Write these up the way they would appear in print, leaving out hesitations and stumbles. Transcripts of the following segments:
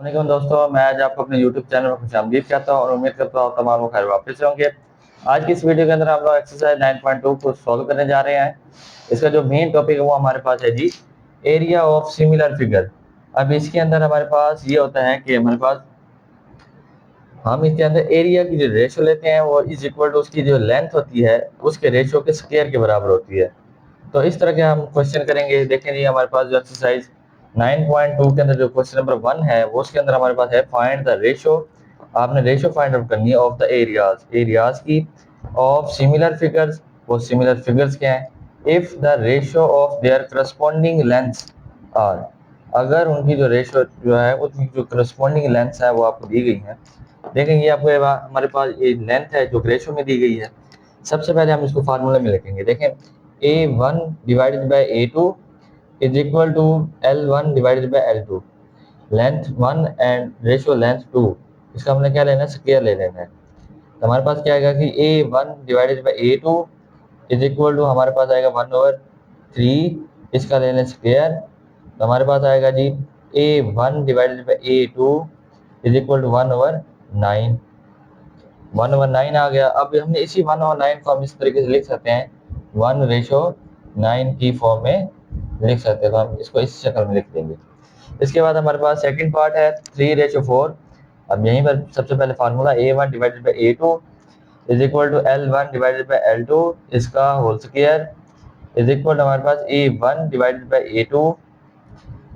वालेकुम दोस्तों, मैं आज आपको अपने YouTube चैनल में खुशामदीद कहता हूँ और उम्मीद करता हूँ तमाम लोग खैर वापस से होंगे। आज की इस वीडियो के अंदर हम लोग एक्सरसाइज 9.2 को सॉल्व करने जा रहे हैं। इसका जो मेन टॉपिक है वो हमारे पास है जी, एरिया ऑफ सिमिलर फिगर। अब इसके अंदर हमारे पास ये होता है कि हमारे पास हम इसके अंदर एरिया की जो रेशो लेते हैं वो इज इक्वल टू उसकी जो लेंथ होती है उसके रेशो के स्क्वायर के बराबर होती है। तो इस तरह के हम क्वेश्चन करेंगे। देखें जी, हमारे पास जो एक्सरसाइज 9.2 के अंदर जो क्वेश्चन नंबर 1 है वो उसके अंदर हमारे पास है फाइंड द रेशो। आपने रेशो फाइंड आउट करनी है ऑफ द एरियाज एरियाज की ऑफ सिमिलर फिगर्स। वो सिमिलर फिगर्स क्या है? If the ratio of their corresponding lengths are, अगर उनकी जो रेशो जो है उनकी जो करस्पॉन्डिंग लेंथ्स है वो आपको दी गई है। देखें ये आपको हमारे पास ये लेंथ है जो रेशो में दी गई है। सबसे पहले हम इसको फार्मूले में लिखेंगे। देखें A1 divided by A2 is equal to L1 divided by L2। Length 1 and ratio length 2, इसका हमने क्या लेना है? स्क्वायर ले लेना है। तो हमारे पास क्या आएगा कि A1 divided by A2 is equal to हमारे पास आएगा 1/3, इसका ले लें स्क्वायर। तो हमारे पास आएगा जी A1 divided by A2 is equal to 1/9। 1/9 आ गया। अब हमने इसी 1/9 को हम इस तरीके से लिख सकते हैं 1/9 की फॉर्म में लिख सकते हैं। तो हम इसको इस शक्ल में लिख देंगे। इसके बाद हमारे पास सेकंड पार्ट है 3/4। अब यहीं पर सबसे पहले formula A1 divided by A2 is equal to L1 divided by L2, इसका whole square is equal to हमारे पास A1 divided by A2।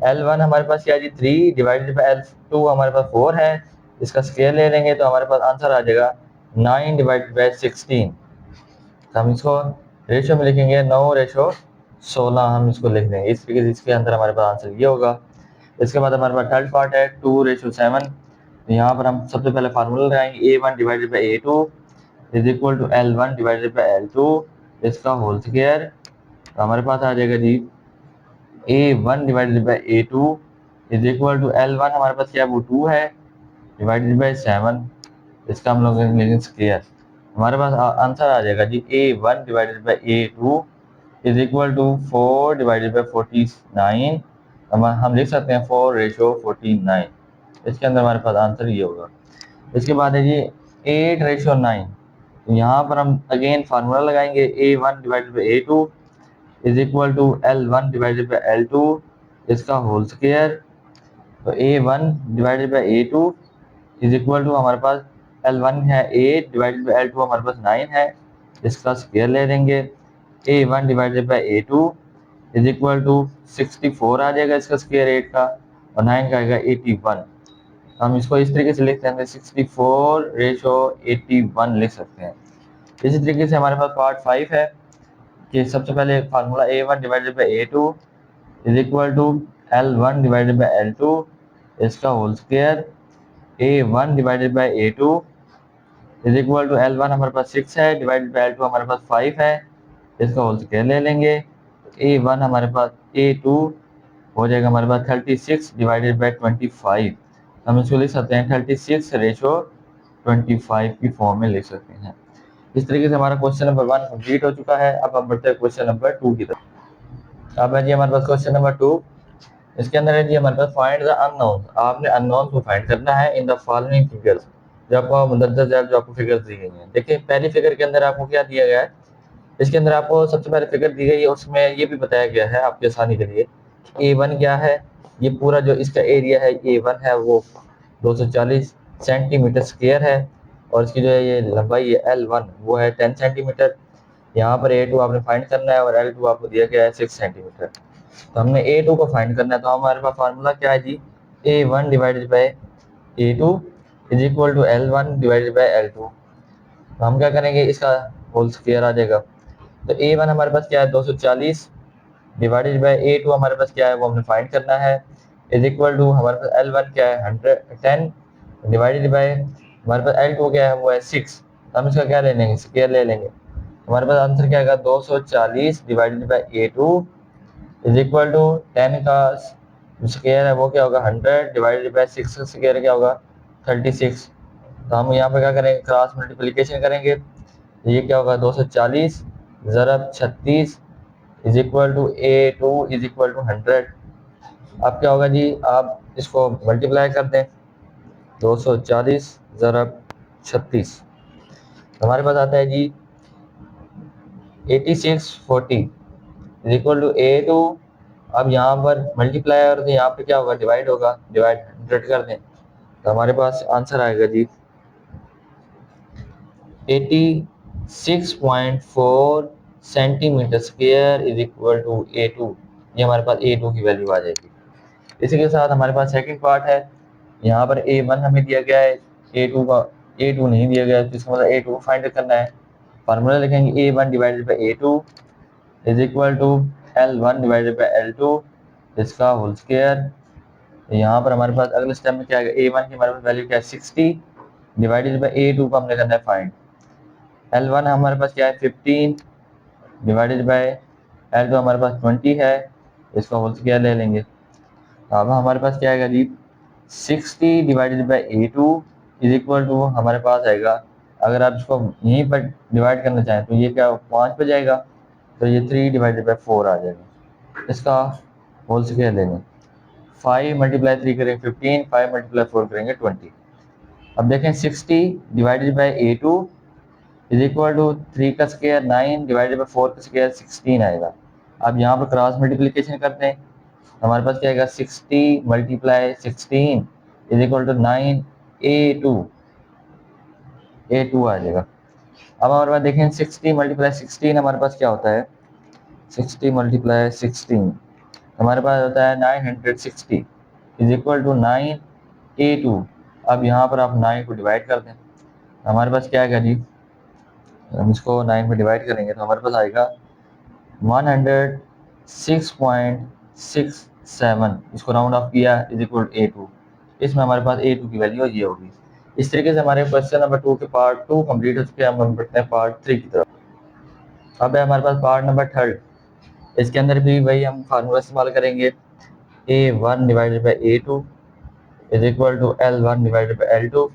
L1 हमारे पास क्या है जी 3 डिवाइडेड बाय L2 हमारे पास 4 है, इसका स्क्वायर ले लेंगे तो हमारे पास आंसर आ जाएगा 9 डिवाइडेड बाय 16। तो हम इसको रेशो में लिखेंगे 9/16 हम इसको लिख देंगे। इस तरीके से इसके अंदर हमारे पास आंसर ये होगा। इसके बाद हमारे पास थर्ड पार्ट है 2/7। तो यहाँ पर हम सबसे पहले फार्मूला लगाएंगे A1 divided by A2 is equal to L1 divided by L2, इसका होल स्क्वायर। तो हमारे पास आ जाएगा जी A1 divided by A2 is equal to L1 हमारे पास क्या है वो 2 है डिवाइडेड बाय 7, इसका हम लोग लेंगे स्क्वायर। हमारे पास आंसर आ जाएगा जी A1 divided by A2 is equal to 4 divided by 49। हम लिख सकते हैं 4/49। इसके अंदर हमारे पास आंसर ये होगा। इसके बाद है जी 8/9। तो यहाँ पर हम अगेन फार्मूला लगाएंगे A1 divided by A2 is equal to L1 divided by L2, इसका होल स्क्वायर। तो A1 divided by A2 is equal to हमारे पास L1 है 8 डिवाइडेड बाय L2 हमारे पास 9 है, इसका स्क्वायर ले लेंगे। A1 divided by A2 is equal to 64 आ जाएगा इसका स्क्वायर 8 का, और 9 का आएगा 81। हम इसको इस तरीके से लिख देंगे 64/81 लिख सकते हैं। इसी तरीके से हमारे पास पार्ट 5 है कि सबसे पहले formula A1 divided by A2 is equal to L1 divided by L2, इसका whole square. A1 divided by A2 is equal to L1 हमारे पास 6 है डिवाइडेड बाय L2 हमारे पास 5 है, इसका होल स्क्वायर ले लेंगे। A1 हमारे पास A2 हो जाएगा हमारे पास 36 डिवाइडेड बाय 25। हम इसको लिख सकते हैं 36/25 की फॉर्म में लिख सकते हैं। इस तरीके से हमारा क्वेश्चन नंबर 1 कंप्लीट हो चुका है। अब हम बढ़ते हैं क्वेश्चन नंबर 2 की तरफ। अब है जी हमारे पास क्वेश्चन नंबर 2। इसके अंदर है जी हमारे पास फाइंड द अननोन। आपने अननोन को फाइंड करना है इन द फॉलोइंग फिगर्स। जो आपको मुंदरजा ज़ैल जो आपको फिगर्स दी गई हैं। देखिए पहली फिगर के अंदर आपको क्या दिया गया है? इसके अंदर आपको सबसे पहले फिगर दी गई है, उसमें ये भी बताया गया है आपकी आसानी के लिए A1 क्या है। ये पूरा जो इसका एरिया है A1 है वो 240 सेंटीमीटर स्क्वायर है, और इसकी जो है ये लंबाई है L1 वो है 10 सेंटीमीटर। यहाँ पर A2 आपने फाइंड करना है और L2 आपको दिया गया है 6 सेंटीमीटर। तो हमने A2 को फाइंड करना है, तो हमारे पास फार्मूला क्या है जी A1 divided by A2 is equal to L1 divided by L2। तो हम क्या करेंगे, इसका होल स्क्वायर आ जाएगा। तो A1 हमारे पास क्या है 240 डिवाइडेड बाय A2 हमारे पास क्या है वो हमने फाइंड करना है, इज इक्वल टू हमारे पास L1 क्या है 110 डिवाइडेड बाय हमारे पास L2 क्या है वो है 6। हम इसका क्या ले लेंगे, स्क्वायर ले लेंगे। हमारे पास आंसर क्या आएगा 240 divided by A2 is equal to 10 का स्क्वायर है वो क्या होगा 100 डिवाइडेड बाय 6 का स्क्वायर क्या होगा 36। तो हम यहाँ पे क्या करेंगे, क्रॉस मल्टीप्लिकेशन करेंगे। ये क्या होगा 240 ज़रब 36 is equal to A2 is equal to 100। अब क्या होगा जी, आप इसको मल्टीप्लाई कर दें, 240 ज़रब 36, हमारे पास आता है जी 8640 इज इक्वल टू A2। अब यहाँ पर मल्टीप्लाई और यहाँ पे क्या होगा, डिवाइड होगा, डिवाइड 100 कर दें तो हमारे पास आंसर आएगा जी 86.4 centimetre square is equal to A2। ये हमारे पास A2 की वैल्यू आ जाएगी। इसी के साथ हमारे पास सेकंड पार्ट है, यहाँ पर A1 हमें दिया गया है, A2 नहीं दिया गया है, तो इसका मतलब A2 को फाइंड करना है। फार्मूला लिखेंगे A1 divided by A2 is equal to L1 divided by L2 इसका होल स्क्वायर। यहाँ पर हमारे पास अगले स्टेप में क्या है, A1 की हमारे पास वैल्यू क्या है 60 डिवाइडेड बाई A2 को हमने करना है फाइंड। L1 हमारे पास क्या है 15 डिवाइडेड बाई L2 हमारे पास 20 है, इसका होल स्क्वायर ले लेंगे। अब हमारे पास क्या आएगा जी 60 divided by A2 is equal to हमारे पास आएगा, अगर आप इसको यहीं पर डिवाइड करना चाहें तो ये क्या 5 पे जाएगा, तो ये 3 डिवाइडेड बाई 4 आ जाएगा, इसका होल स्क्वायर लेंगे। 5 मल्टीप्लाई 3 करेंगे 15, 5 मल्टीप्लाई 4 करेंगे 20। अब देखें 60 divided by A2 is equal to 3 का स्क्वायर 9 डिवाइडेड बाई 4 का स्क्वायर 16 आएगा। अब यहाँ पर क्रॉस मल्टीप्लिकेशन करते हैं, हमारे पास क्या आएगा 60 multiply 16 is equal to 9 A2 आ जाएगा। अब हमारे पास देखें 60 मल्टीप्लाई 16 हमारे पास क्या होता है, 60 मल्टीप्लाई 16 हमारे पास होता है 960 इज इक्वल टू 9A2। अब यहाँ पर आप 9 को डिवाइड कर दें, हमारे पास क्या आएगा जी, हम इसको 9 में डिवाइड करेंगे तो हमारे पास आएगा 106.67, इसको राउंड ऑफ किया इज इक्वल टू A2। इसमें हमारे पास A2 की वैल्यू ये होगी। इस तरीके से हमारे क्वेश्चन नंबर 2 के पार्ट 2 कंप्लीट हो चुके हैं। हम बढ़ते हैं पार्ट 3 की तरफ। अब है हमारे पास पार्ट नंबर 3, इसके अंदर भी वही हम फार्मूला इस्तेमाल करेंगे, A1 divided by A2 is equal to L1 divided by L2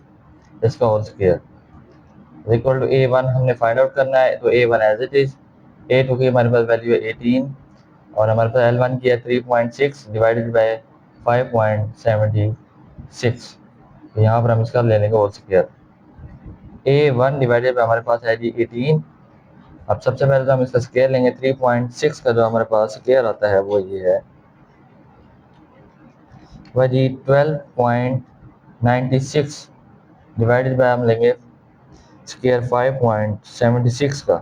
इसका whole square equal to A1 हमने फाइंड आउट करना है, तो A1 as it is, A2 की हमारे पास वैल्यू है 18 और हमारे पास L1 की है 3.6 डिवाइडेड बाई 5.76, तो यहाँ पर हम इसका ले लेंगे whole square. A1 divided by हमारे पास है जी 18। अब सबसे पहले तो हम इसका स्क्वायर लेंगे, 3.6 का जो हमारे पास स्क्वायर आता है वो ये है वह जी 12.96 डिवाइडेड बाई हम लेंगे स्क्वायर 5.76 का,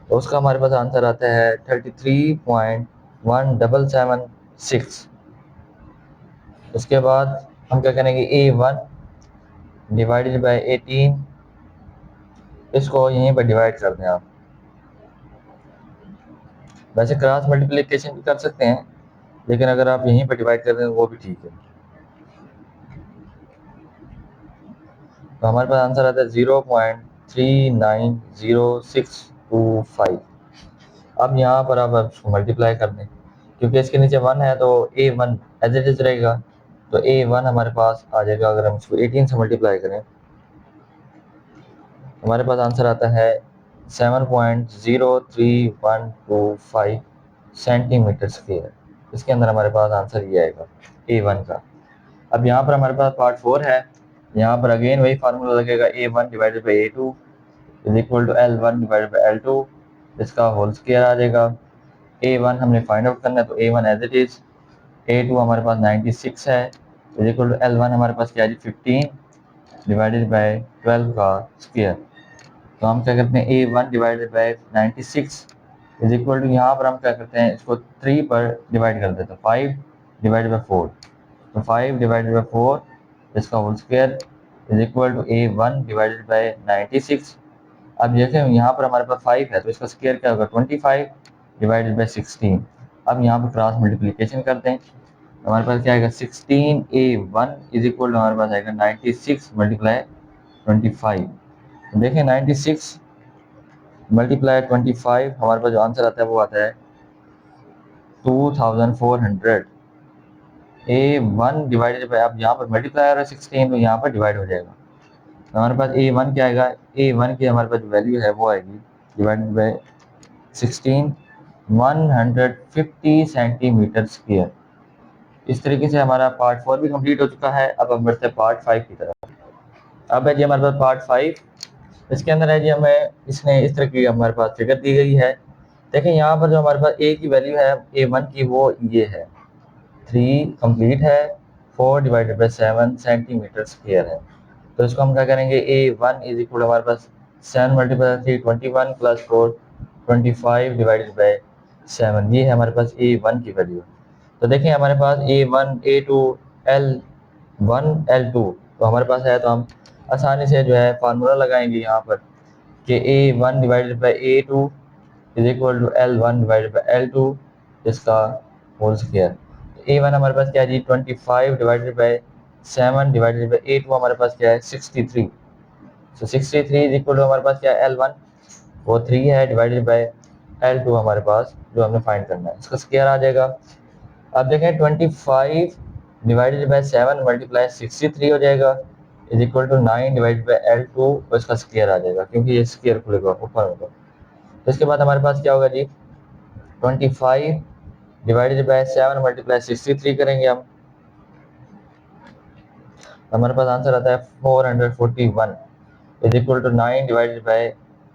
तो उसका हमारे पास आंसर आता है 33.1776। उसके बाद हम क्या करेंगे A1 डिवाइडेड बाई 18, इसको यहीं पर डिवाइड कर दें आप, वैसे क्रॉस मल्टीप्लिकेशन भी कर सकते हैं लेकिन अगर आप यहीं पर डिवाइड कर दें तो वो भी ठीक है। तो हमारे पास आंसर आता है 0.390625। अब यहाँ पर आप उसको मल्टीप्लाई कर दें, क्योंकि इसके नीचे 1 है तो A1 एज इट इज रहेगा, तो A1 हमारे पास आ जाएगा। अगर हम इसको 18 से मल्टीप्लाई करें हमारे पास आंसर आता है 7.03125 सेंटीमीटर स्क्वायर। इसके अंदर हमारे पास आंसर ये आएगा A1 का। अब यहाँ पर हमारे पास पार्ट 4 है, यहाँ पर अगेन वही फार्मूला लगेगा, A1 divided by A2 is equal to L1 divided by L2 इसका होल स्क्वायर आ जाएगा। A1 हमने फाइंड आउट करना है, तो A1 as it is, A2 हमारे पास 96 है इज इक्वल टू L1 हमारे पास क्या है जी 15 डिवाइडेड बाई 12 का स्क्वायर। तो हम क्या करते हैं A1 divided by 96 is equal to, यहाँ पर हम क्या करते हैं इसको 3 पर डिवाइड कर देते हैं, 5 डिवाइडेड बाई 4, तो 5 डिवाइडेड बाई 4 इसका whole square is equal to A1 divided by 96। अब देखें यहाँ पर हमारे पास 5 है तो इसका स्क्वायर क्या होगा 25 डिवाइडेड बाई 16। अब यहाँ पर क्रॉस मल्टीप्लिकेशन करते हैं, हमारे पास क्या आएगा 16A1 इज इक्वल टू हमारे पास आएगा 96 मल्टीप्लाई 25। देखें 96 मल्टीप्लाई 25 हमारे पास जो आंसर आता है वो आता है 2400। A1 डिवाइडेड बाई, अब यहाँ पर मल्टीप्लाई आ रहा है 16 तो यहाँ पर डिवाइड हो जाएगा, हमारे पास A1 क्या आएगा, A1 की हमारे पास जो वैल्यू है वो आएगी डिवाइडेड बाई 16 150 सेंटीमीटर स्क्वायर। इस तरीके से हमारा पार्ट 4 भी कंप्लीट हो चुका है। अब हम बढ़ते हैं पार्ट 5 की तरफ। अब है जी हमारे पास पार्ट 5। इसके अंदर है जी हमें इसने इस तरह की हमारे पास फिगर दी गई है। देखें यहाँ पर जो हमारे पास ए की वैल्यू है A1 की वो ये है 3 कंप्लीट है, 4 डिवाइडेड बाई 7 सेंटीमीटर स्क्वायर है। तो इसको हम क्या करेंगे A1 इज इक्वल हमारे पास 7 मल्टीप्लाई 3 21 प्लस 4 25 डिवाइडेड बाई 7। ये है हमारे पास A1 की वैल्यू। तो देखें हमारे पास A1 A2 L1 L2 तो हमारे पास है, तो हम आसानी से जो है फार्मूला लगाएंगे यहाँ पर कि A1 divided by A2 is equal to L1 divided by L2 इसका होल स्क्वायर। A1 हमारे पास क्या है जी 25 divided by 7 divided by A2 हमारे पास क्या है 63। तो 63 इज इक्वल टू हमारे पास क्या है L1 वो 3 है डिवाइडेड बाई L2 हमारे पास जो हमने फाइंड करना है, इसका स्क्वायर आ जाएगा। अब देखें 25 डिवाइडेड बाई 7 मल्टीप्लाई 63 हो जाएगा is equal to 9 divided by L2 और इसका स्क्वायर आ जाएगा क्योंकि ये स्क्वायर खुलेगा ऊपर होगा। तो इसके बाद हमारे पास क्या होगा जी 25 डिवाइडेड बाई 7 मल्टीप्लाई 63 करेंगे हम, हमारे पास आंसर आता है 441 is equal to 9 divided by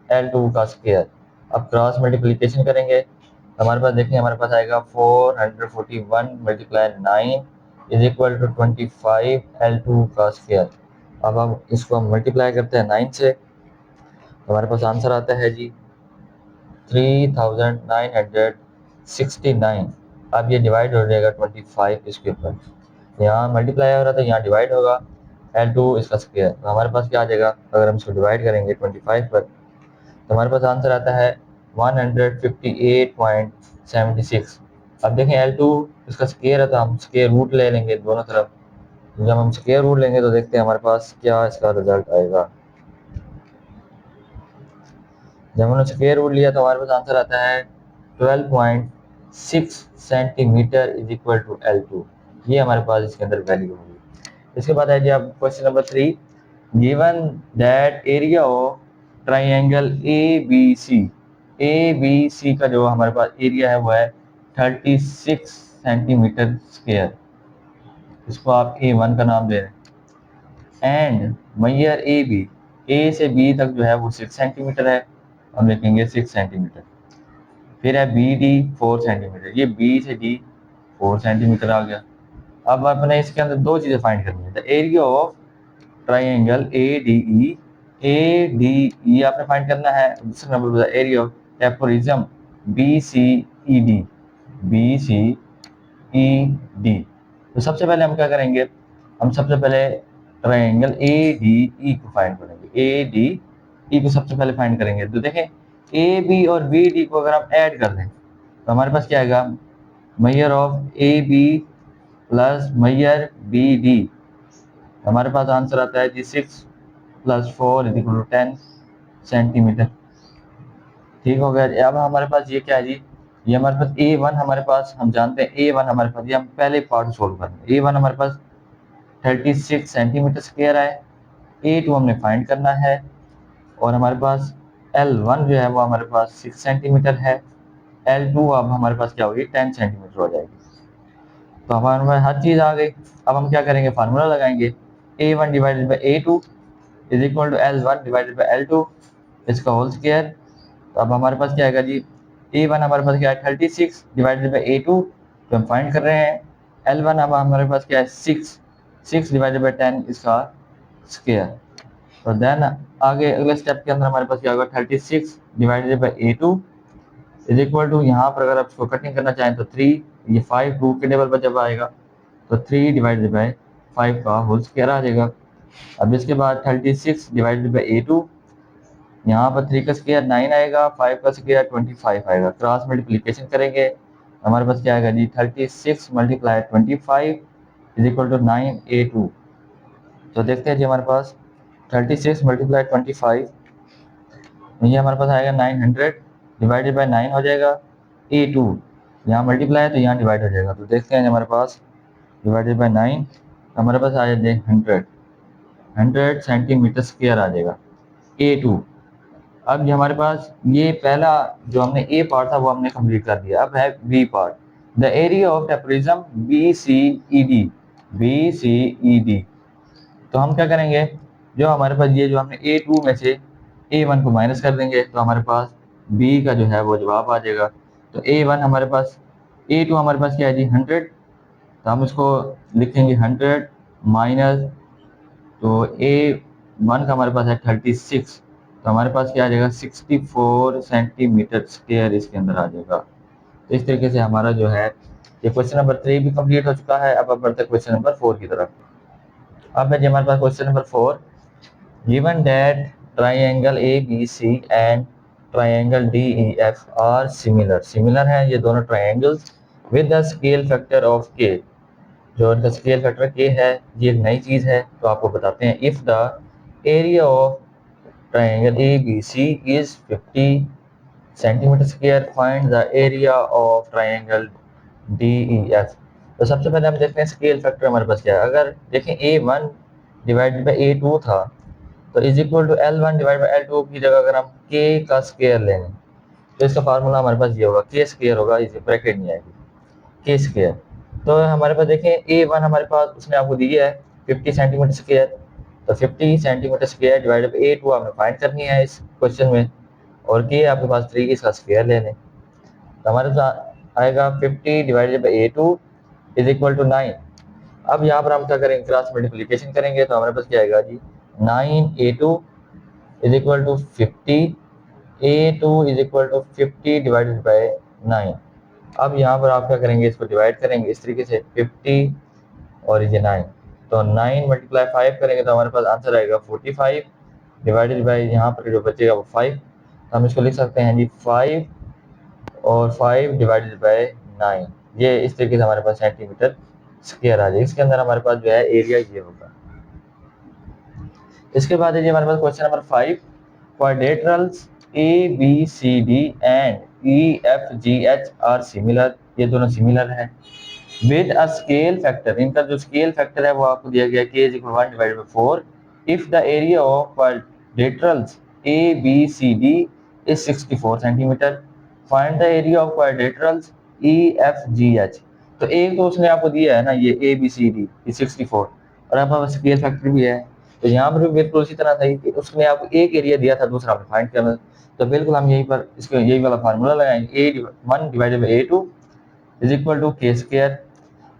L2 का स्क्वायर। अब क्रॉस मल्टीप्लिकेशन करेंगे तो हमारे पास देखिए हमारे पास आएगा 441 multiply 9 is equal to 25 L2 का स्क्वायर। अब हम इसको हम मल्टीप्लाई करते हैं 9 से, हमारे पास आंसर आता है जी 3969। अब ये डिवाइड हो जाएगा 25 इसके ऊपर, यहाँ मल्टीप्लाई हो रहा था यहाँ डिवाइड होगा L2 इसका स्क्वायर। तो हमारे पास क्या आ जाएगा अगर हम इसको डिवाइड करेंगे 25 पर तो हमारे पास आंसर आता है 158.76। अब देखें L2 इसका स्क्वायर है तो हम स्क्वायर रूट ले लेंगे दोनों तरफ। जब हम स्क्वायर रूट लेंगे तो देखते हैं हमारे पास क्या इसका रिजल्ट आएगा। जब हमने स्क्वायर रूट लिया तो हमारे पास आंसर आता है 12.6 centimetre is equal to L2। ये हमारे पास इसके अंदर वैल्यू होगी। इसके बाद है जी अब question number 3। Given that area of triangle A B C का जो हमारे पास एरिया है वो है 36 सेंटीमीटर स्क्वायर। इसको आप A1 का नाम दे रहे हैं एंड मैयर ए से बी तक जो है वो 6 सेंटीमीटर है, हम लिखेंगे 6 सेंटीमीटर। फिर है बी डी 4 सेंटीमीटर, ये बी से डी 4 सेंटीमीटर आ गया। अब अपने इसके अंदर दो चीज़ें फाइंड करनी है, the area of triangle A D E आपने फाइंड करना है। दूसरा number the area of trapezium B C E D. तो सबसे पहले हम क्या करेंगे, हम सबसे पहले ट्राइंगल ए डी ई को फाइंड करेंगे। ए डी ई को सबसे पहले फाइंड करेंगे तो देखें ए बी और बी डी को अगर हम ऐड कर दें तो हमारे पास क्या आएगा mayor of A B plus mayor B D. हमारे पास आंसर आता है जी 6 + 4 = 10 सेंटीमीटर। ठीक हो गया। अब हमारे पास ये क्या है जी, ये हमारे पास A1 हमारे पास हम जानते हैं A1 हमारे पास, ये हम पहले पार्ट सोल्व करेंगे। A1 हमारे पास 36 सेंटीमीटर स्क्वायर है, A2 हमने फाइंड करना है और हमारे पास L1 जो है वो हमारे पास 6 सेंटीमीटर है, L2 अब हमारे पास क्या होगी 10 सेंटीमीटर हो जाएगी। तो हमारे पास हर चीज़ आ गई। अब हम क्या करेंगे फार्मूला लगाएंगे A1 divided by A2 is equal to L1 divided by L2 इसका होल स्क्वायर। तो अब हमारे पास क्या आएगा जी A1 हमारे पास क्या है 36 डिवाइडेड बाई A2 तो हम फाइंड कर रहे हैं। L1 अब हमारे पास क्या है 6 डिवाइडेड बाई 10 इसका स्क्वायर। तो देन आगे अगले स्टेप के अंदर हमारे पास क्या होगा 36 divided by A2 is equal to, यहाँ पर अगर आप इसको कटिंग करना चाहें तो 3, ये 5 2 के टेबल पर जब आएगा तो 3 डिवाइडेड बाई 5 का होल स्क्वायर आ जाएगा। अब इसके बाद 36 डिवाइडेड बाई A2, यहाँ पर 3 का स्क्वायर 9 आएगा, 5 का स्क्वायर 25 आएगा। क्रॉस मल्टीप्लिकेशन करेंगे हमारे पास क्या आएगा जी 36 multiply 25 is equal to 9A2। तो देखते हैं जी हमारे पास 36 मल्टीप्लाई 25 ये हमारे पास आएगा 900 डिवाइडेड बाई 9 हो जाएगा A2, यहाँ मल्टीप्लाई है तो यहाँ डिवाइड हो जाएगा। तो देखते हैं हमारे पास डिवाइडेड बाई 9 हमारे पास आ जाएगा 100 सेंटीमीटर स्क्वायर आ जाएगा A2। अब ये हमारे पास ये पहला जो हमने ए पार्ट था वो हमने कंप्लीट कर दिया। अब है B part, the area of trapezium B C E D, B C E D. तो हम क्या करेंगे, जो हमारे पास ये जो हमने A2 में से A1 को माइनस कर देंगे तो हमारे पास B का जो है वो जवाब आ जाएगा। तो A1 हमारे पास, A2 हमारे पास क्या है जी 100, तो हम इसको लिखेंगे 100 माइनस, तो A1 का हमारे पास है 36, तो हमारे पास क्या आ जाएगा 64 सेंटीमीटर स्क्वायर इसके अंदर आ जाएगा। तो इस तरीके से हमारा जो है ये क्वेश्चन नंबर 3 भी कंप्लीट हो चुका है। अब बढ़ते हैं क्वेश्चन नंबर 4 की तरफ। अब है जी हमारे पास question number 4, given that triangle ABC and triangle DEF are similar हैं ये दोनों triangles with the scale factor of K, जो इनका स्केल फैक्टर K है ये एक नई चीज़ है। तो आपको बताते हैं, if the area of triangle ABC is 50 centimetre square, find the area of triangle DEF। तो सबसे पहले हम देखते हैं स्केल फैक्टर हमारे पास क्या है। अगर देखें A1 डिवाइडेड बाई A2 था, तो is equal to L1 divide by L2 की जगह अगर हम K का स्क्वायर लेंगे तो इसका फार्मूला हमारे पास ये होगा, K स्क्वायर होगा, इसे ब्रैकेट नहीं आएगी, K स्क्वायर। तो हमारे पास देखें A1 हमारे पास उसने आपको दिया है 50 सेंटीमीटर स्क्वायर, तो 50 centimetre square divided by A2 हमें फाइंड करनी है इस क्वेश्चन में, और K आपके पास 3, इसका स्क्वायर ले लें। तो हमारे पास आएगा 50 divided by A2 is equal to 9। अब यहाँ पर हम क्या करेंगे, क्रॉस मल्टीप्लिकेशन करेंगे तो हमारे पास क्या आएगा जी 9A2 is equal to 50, A2 is equal to 50 divided by 9। अब यहाँ पर आप क्या करेंगे, इसको डिवाइड करेंगे इस तरीके से 50 और ये 9, तो 9 मल्टीप्लाई 5 करेंगे तो हमारे पास आंसर आएगा 45 डिवाइडेड बाई यहाँ पर जो बचेगा वो 5। तो हम इसको लिख सकते हैं जी 5 और 5 डिवाइडेड बाई 9, ये इस तरीके से हमारे पास सेंटीमीटर स्क्वायर आ जाएगा। इसके अंदर हमारे पास जो है एरिया ये होगा। इसके बाद है जी हमारे पास question number 5, quadrilaterals ABCD and EFGH are similar, ये दोनों सिमिलर हैं विद अ स्केल फैक्टर, इनका जो स्केल फैक्टर है वो आपको दिया गया K is equal 1 divided by 4 if the area of quadrilaterals ABCD is 64 centimetre, find the area of quadrilaterals EFGH। तो एक तो उसने आपको दिया है ना ये ABCD 64 और आपके पास स्केल फैक्टर भी है, तो यहाँ पर भी बिल्कुल उसी तरह था कि उसने आपको एक एरिया दिया था, दूसरा आपने फाइंड करना। तो बिल्कुल हम यहीं पर इसको यही वाला फार्मूला लगाएंगे, A1 divided by A2 is equal to K square.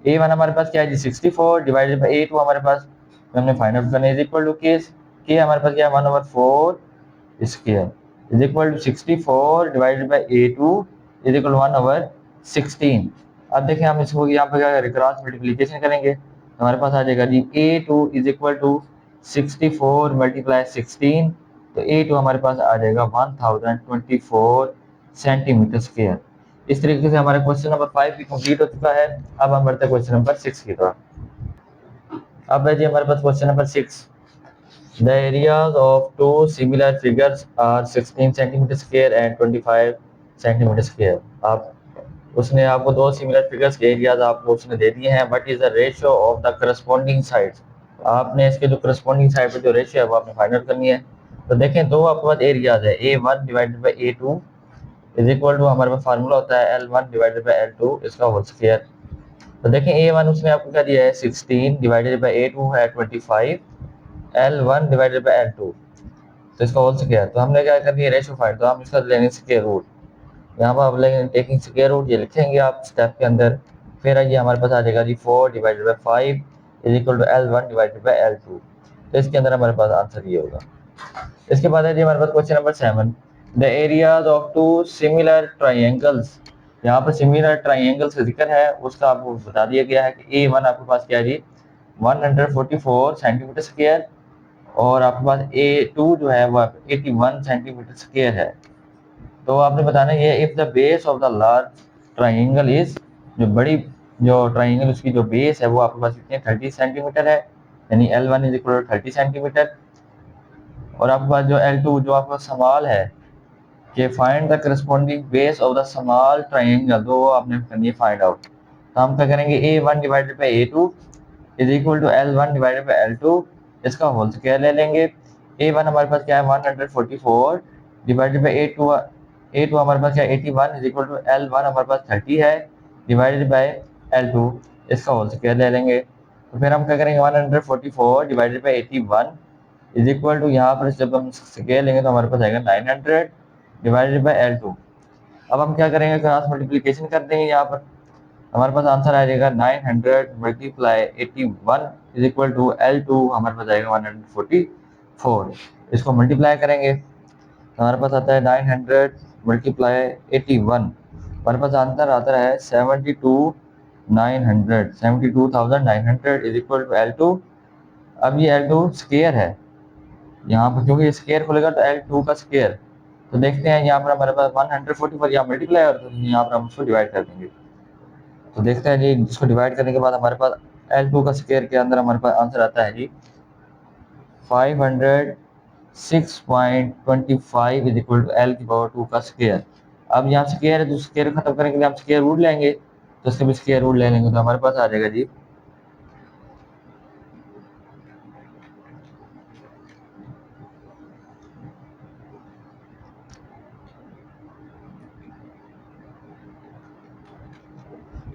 A1 हमारे पास क्या है जी 64 डिवाइडेड बाई A2 हमारे पास हमने फाइंड आउट करना है इज इक्वल टू K हमारे पास क्या है 1/4 square is equal to 64 divided by A2 is equal 1/16। अब देखें हम इसको यहाँ पर क्या करें, क्रॉस मल्टीप्लिकेशन करेंगे तो हमारे पास आ जाएगा जी A2 is equal to 64 multiply 16, तो A2 हमारे पास आ जाएगा 1024 सेंटीमीटर स्क्वायर। इस तरीके से हमारा क्वेश्चन नंबर 5 भी कंप्लीट हो चुका है। अब हम बढ़ते हैं क्वेश्चन नंबर 6 की तरफ। अब है जी हमारे पास question number 6, the areas of two similar figures are 16 centimetre square and 25 centimetre square. आप उसने आपको दो सिमिलर फिगर्स के एरियाज आपको उसने दे दिए हैं, what is the ratio of the corresponding sides. आपने इसके जो करस्पॉन्डिंग साइड पे जो रेशियो है वो आपने फाइंड आउट करनी है। तो देखें दो आपके पास एरियाज है, A1 divided by A2 is equal to हमारे पास फार्मूला होता है L1 डिवाइडेड बाई L2 इसका होल स्क्वायर। तो देखें A1 उसने आपको क्या दिया है 16 डिवाइडेड बाई A2 है 25, L1 डिवाइडेड बाई L2 तो इसका होल स्क्वायर। तो हमने क्या करनी है रेशियो फाइंड, तो हम इसका लेंगे स्क्वायर रूट, यहाँ पर आप लेंगे टेकिंग स्क्वायर रूट, ये लिखेंगे आप स्टेप के अंदर। फिर ये हमारे पास आ जाएगा जी 4 divided by 5 is equal to L1 divided by L2, तो इसके अंदर हमारे पास आंसर ये होगा। इसके बाद है जी हमारे पास question number 7, the areas of two similar triangles. यहाँ पर सिमिलर ट्राइंगल्स का जिक्र है, उसका आपको बता दिया गया है कि A1 आपके पास क्या है जी 144 सेंटीमीटर स्क्वायर और आपके पास A2 जो है वो 81 सेंटीमीटर स्क्वायर है। तो आपने बताना ये if the base of the large triangle is, जो बड़ी जो ट्राइंगल उसकी जो बेस है वो आपके पास कितनी 30 सेंटीमीटर है, यानी L1 is equal to 30 centimetre, और आपके पास जो L2 जो आपका सवाल है कि find the corresponding base of the small triangle, तो वो आपने करनी है फाइंड आउट। तो हम क्या करेंगे A1 divided by A2 is equal to L1 divided by L2 इसका होल स्क्वायर ले लेंगे। A1 हमारे पास क्या है 144 डिवाइडेड बाई A2 हमारे पास क्या 81 इज इक्वल टू L1 हमारे पास 30 है डिवाइडेड बाई L2 इसका होल स्क्वायर ले लेंगे। तो फिर हम क्या करेंगे 144 divided by 81 is equal to यहाँ पर जब हम स्क्वायर लेंगे तो हमारे पास आएगा 900 डिवाइडेड बाई L2। अब हम क्या करेंगे क्रॉस मल्टीप्लिकेशन कर देंगे, यहाँ पर हमारे पास आंसर आ जाएगा 900 multiply 81 is equal to L2 हमारे पास आएगा 144। इसको मल्टीप्लाई करेंगे तो हमारे पास आता है 900 मल्टीप्लाई 81, हमारे पास आंसर आता है 72,900 इज इक्वल टू L2। अब ये L2 स्क्वायर है, यहाँ पर क्योंकि स्क्वायर खुलेगा तो L2 का स्क्वायर। तो देखते हैं यहाँ पर हमारे पास 144 यहाँ मल्टीप्लाई और यहाँ पर हम उसको डिवाइड कर देंगे। तो देखते हैं जी, जिसको डिवाइड करने के बाद हमारे पास L2 का स्क्वायर के अंदर हमारे पास आंसर आता है जी 506.25 इज इक्वल टू L की पावर 2 का स्क्वायर। अब यहाँ स्क्वायर है तो स्क्वायर खत्म करने के लिए हम स्क्वायर रूट लेंगे, तो इसके भी स्क्वायर रूट ले लेंगे तो हमारे पास आ जाएगा जी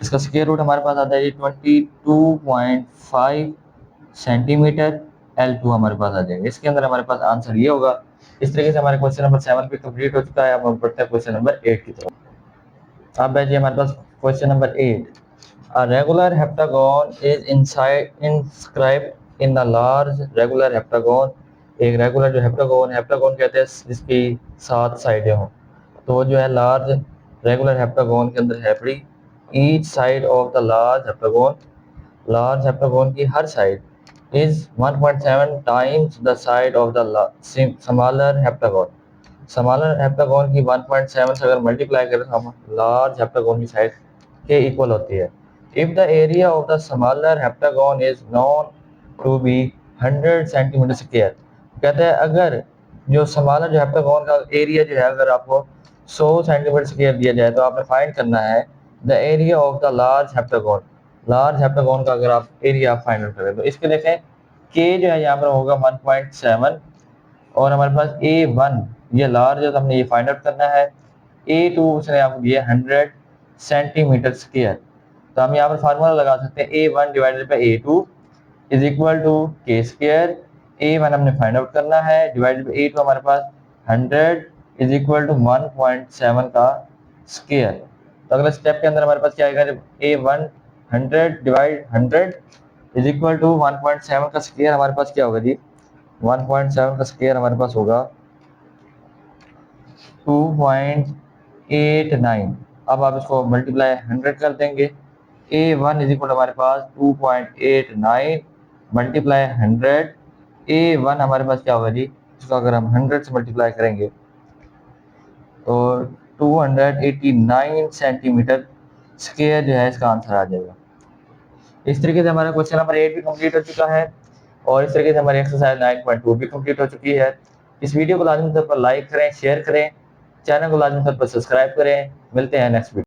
इसका स्क्वायर रूट हमारे पास आता है 22.5 सेंटीमीटर। L2 हमारे पास आ जाएगा, इसके अंदर हमारे पास आंसर ये होगा। इस तरीके से हमारे क्वेश्चन नंबर 7 भी कंप्लीट हो चुका है। अब हम बढ़ते हैं क्वेश्चन नंबर 8 की तरफ। अब है जी हमारे पास question number 8। A regular heptagon is inscribed in the large regular heptagon। एक रेगुलर जो हेप्टागोन कहते हैं जिसकी 7 साइडें हों, तो वो जो है लार्ज रेगुलर हेप्टागोन के अंदर है पड़ी। Each side of the large heptagon की हर side is 1.7 times the side of the smaller heptagon. Smaller heptagon की 1.7 से अगर मल्टीप्लाई करें तो हम लार्ज हेप्टागोन की साइड के इक्वल होती है। If the area of the smaller heptagon is known to be 100 centimetre square. कहते हैं अगर जो स्मॉलर जो हेप्टागोन का एरिया जो है अगर आपको 100 सेंटीमीटर स्क्वायर दिया जाए तो आपने फाइंड करना है the area of the large heptagon. Large heptagon का अगर आप एरिया फाइंड आउट करें तो इसके देखें के जो है यहाँ पर होगा 1.7 और हमारे पास A1 ये लार्ज है तो हमने ये फाइंड आउट करना है। A2 उसने आपको दिया 100 सेंटीमीटर स्क्वायर, तो हम यहाँ पर फार्मूला लगा सकते हैं A1 divided by A2 is equal to K square. A1 हमने फाइंड आउट करना है डिवाइडेड बाई A2 हमारे पास 100 इज इक्वल टू 1.7 का स्क्वायर। तो अगले स्टेप के अंदर हमारे पास क्या आएगा जब A1 100 divide 100 is equal to 1.7 का स्क्वायर हमारे पास क्या होगा जी 1.7 का स्क्वायर हमारे पास होगा 2.89। अब आप इसको मल्टीप्लाई 100 कर देंगे। A1 इज इक्वल हमारे पास 2.89 मल्टीप्लाई 100। A1 हमारे पास क्या होगा जी इसको अगर हम 100 से मल्टीप्लाई करेंगे तो 289 सेंटीमीटर स्क्वायर जो है इसका आंसर आ जाएगा। इस तरीके से हमारा क्वेश्चन नंबर 8 भी कंप्लीट हो चुका है और इस तरीके से हमारी एक्सरसाइज 9.2 भी कंप्लीट हो चुकी है। इस वीडियो को लाजमी तौर पर लाइक करें, शेयर करें, चैनल को लाजमी तौर पर सब्सक्राइब करें। मिलते हैं नेक्स्ट वीडियो।